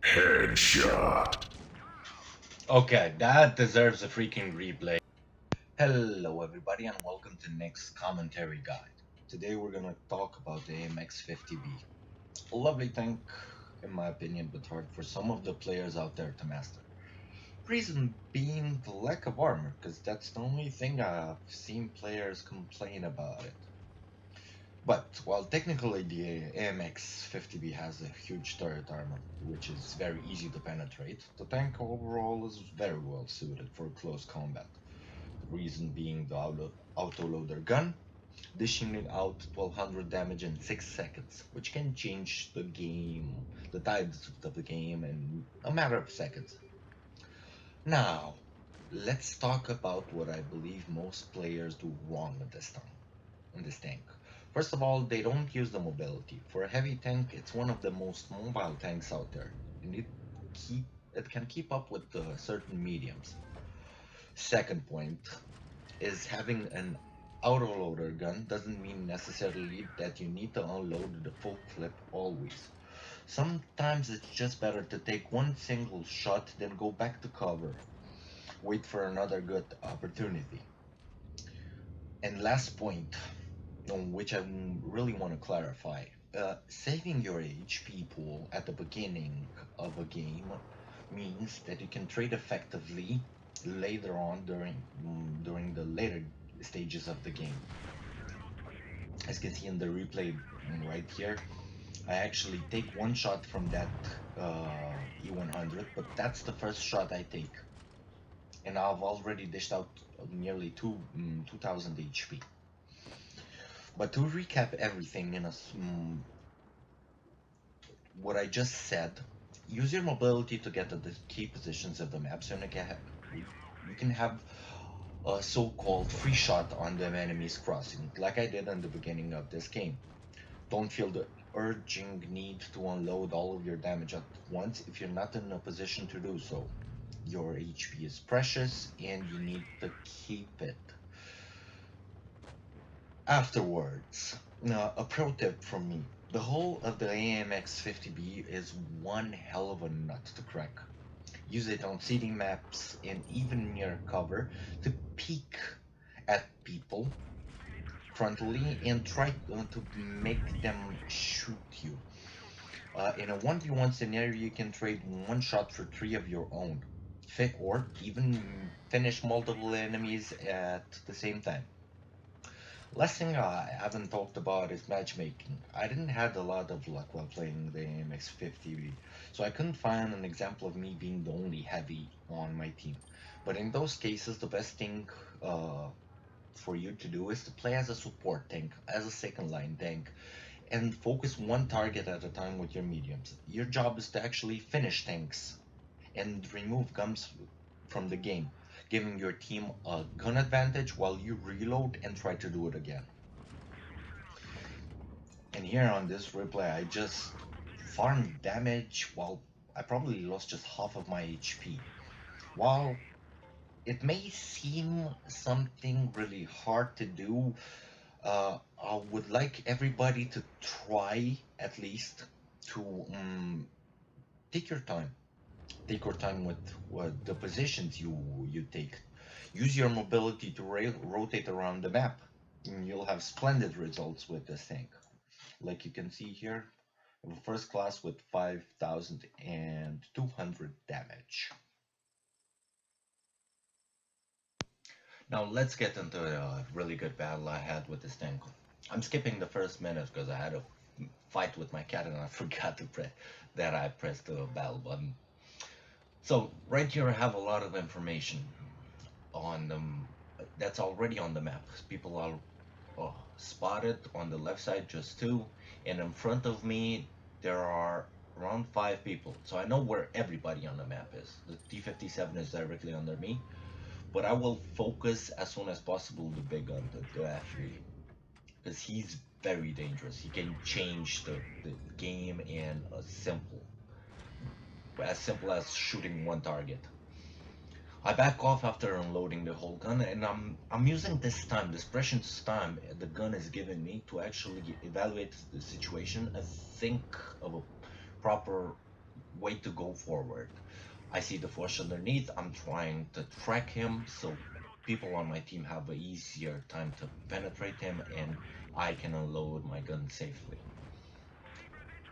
Headshot. Okay, that deserves a freaking replay. Hello, everybody, and welcome to Nick's Commentary Guide. Today, we're gonna talk about the AMX 50B. A lovely tank, in my opinion, but hard for some of the players out there to master. Reason being the lack of armor, because that's the only thing I've seen players complain about it. But while technically the AMX 50B has a huge turret armor, which is very easy to penetrate, the tank overall is very well suited for close combat. The reason being the autoloader gun, dishing out 1200 damage in 6 seconds, which can change the game, the tides of the game in a matter of seconds. Now, let's talk about what I believe most players do wrong in this tank. First of all, they don't use the mobility. For a heavy tank, it's one of the most mobile tanks out there, and keep, it can keep up with certain mediums. Second point is having an autoloader gun doesn't mean necessarily that you need to unload the full clip always. Sometimes it's just better to take one single shot than go back to cover, wait for another good opportunity. And last point, on which I really want to clarify, saving your HP pool at the beginning of a game means that you can trade effectively later on during the later stages of the game. As you can see in the replay right here, I actually take one shot from that E100, but that's the first shot I take, and I've already dished out nearly 2000 HP. But to recap everything what I just said, use your mobility to get to the key positions of the map so you can have a so-called free shot on the enemy's crossing, like I did in the beginning of this game. Don't feel the urging need to unload all of your damage at once if you're not in a position to do so. Your HP is precious and you need to keep it. Afterwards, now a pro tip from me. The whole of the AMX 50B is one hell of a nut to crack. Use it on seeding maps and even near cover to peek at people frontally and try to make them shoot you. In a 1v1 scenario, you can trade one shot for 3 of your own, or even finish multiple enemies at the same time. Last thing I haven't talked about is matchmaking. I didn't have a lot of luck while playing the AMX 50, so I couldn't find an example of me being the only heavy on my team. But in those cases, the best thing for you to do is to play as a support tank, as a second line tank, and focus one target at a time with your mediums. Your job is to actually finish tanks and remove guns from the game, giving your team a gun advantage while you reload and try to do it again. And here on this replay, I just farmed damage while I probably lost just half of my HP. While it may seem something really hard to do, I would like everybody to try at least to take your time. Take your time with the positions you take. Use your mobility to rotate around the map, and you'll have splendid results with this tank. Like you can see here, first class with 5,200 damage. Now let's get into a really good battle I had with this tank. I'm skipping the first minute because I had a fight with my cat and I forgot to I pressed the battle button. So right here I have a lot of information on them that's already on the map. People are spotted on the left side, just 2, and in front of me there are around 5 people. So I know where everybody on the map is. The T-57 is directly under me, but I will focus as soon as possible the big gun, the F3, because he's very dangerous. He can change the game in as simple as shooting one target. I back off after unloading the whole gun, and I'm using this precious time the gun is giving me to actually evaluate the situation and think of a proper wait to go forward. I see the Foch underneath. I'm trying to track him so people on my team have an easier time to penetrate him and I can unload my gun safely.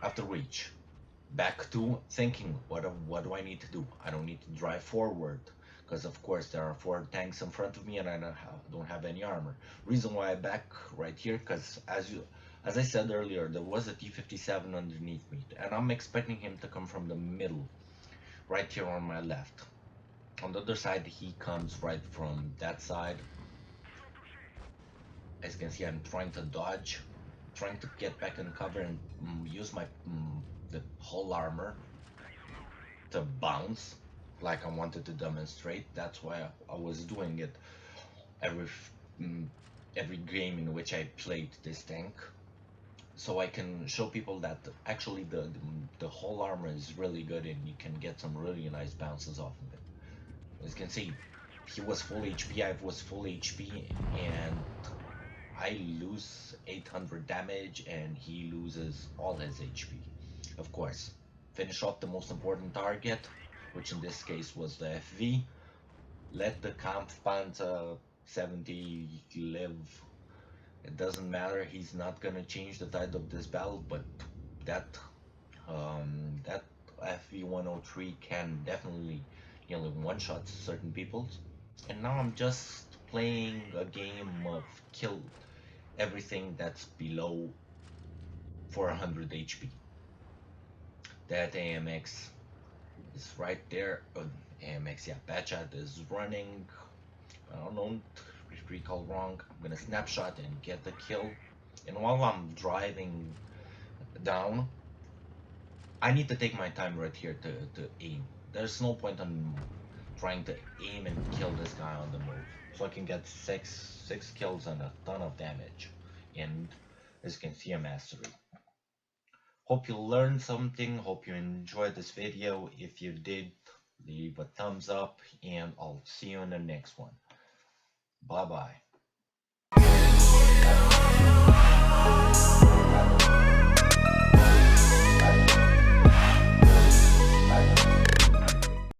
After reach, back to thinking, what do I need to do? I don't need to drive forward because of course there are 4 tanks in front of me and I don't have any armor. Reason why I back right here, because as I said earlier, there was a T-57 underneath me and I'm expecting him to come from the middle, right here on my left. On the other side, he comes right from that side. As you can see, I'm trying to dodge, trying to get back in cover and use my the whole armor to bounce like I wanted to demonstrate. That's why I was doing it every mm, every game in which I played this tank, so I can show people that actually the whole armor is really good and you can get some really nice bounces off of it. As you can see, he was full HP, I was full HP, and I lose 800 damage and he loses all his HP. Of course, finish off the most important target, which in this case was the FV. Let the Kampfpanzer 70 live. It doesn't matter, he's not gonna change the tide of this battle, but that that FV-103 can definitely, one-shot certain people. And now I'm just playing a game of kill everything that's below 400 HP. That AMX is right there. AMX, yeah, Batchat is running. I don't know, recall wrong. I'm gonna snapshot and get the kill. And while I'm driving down, I need to take my time right here to aim. There's no point on trying to aim and kill this guy on the move. So I can get six kills and a ton of damage. And as you can see, a mastery. Hope you learned something. Hope you enjoyed this video. If you did, leave a thumbs up and I'll see you in the next one. Bye bye.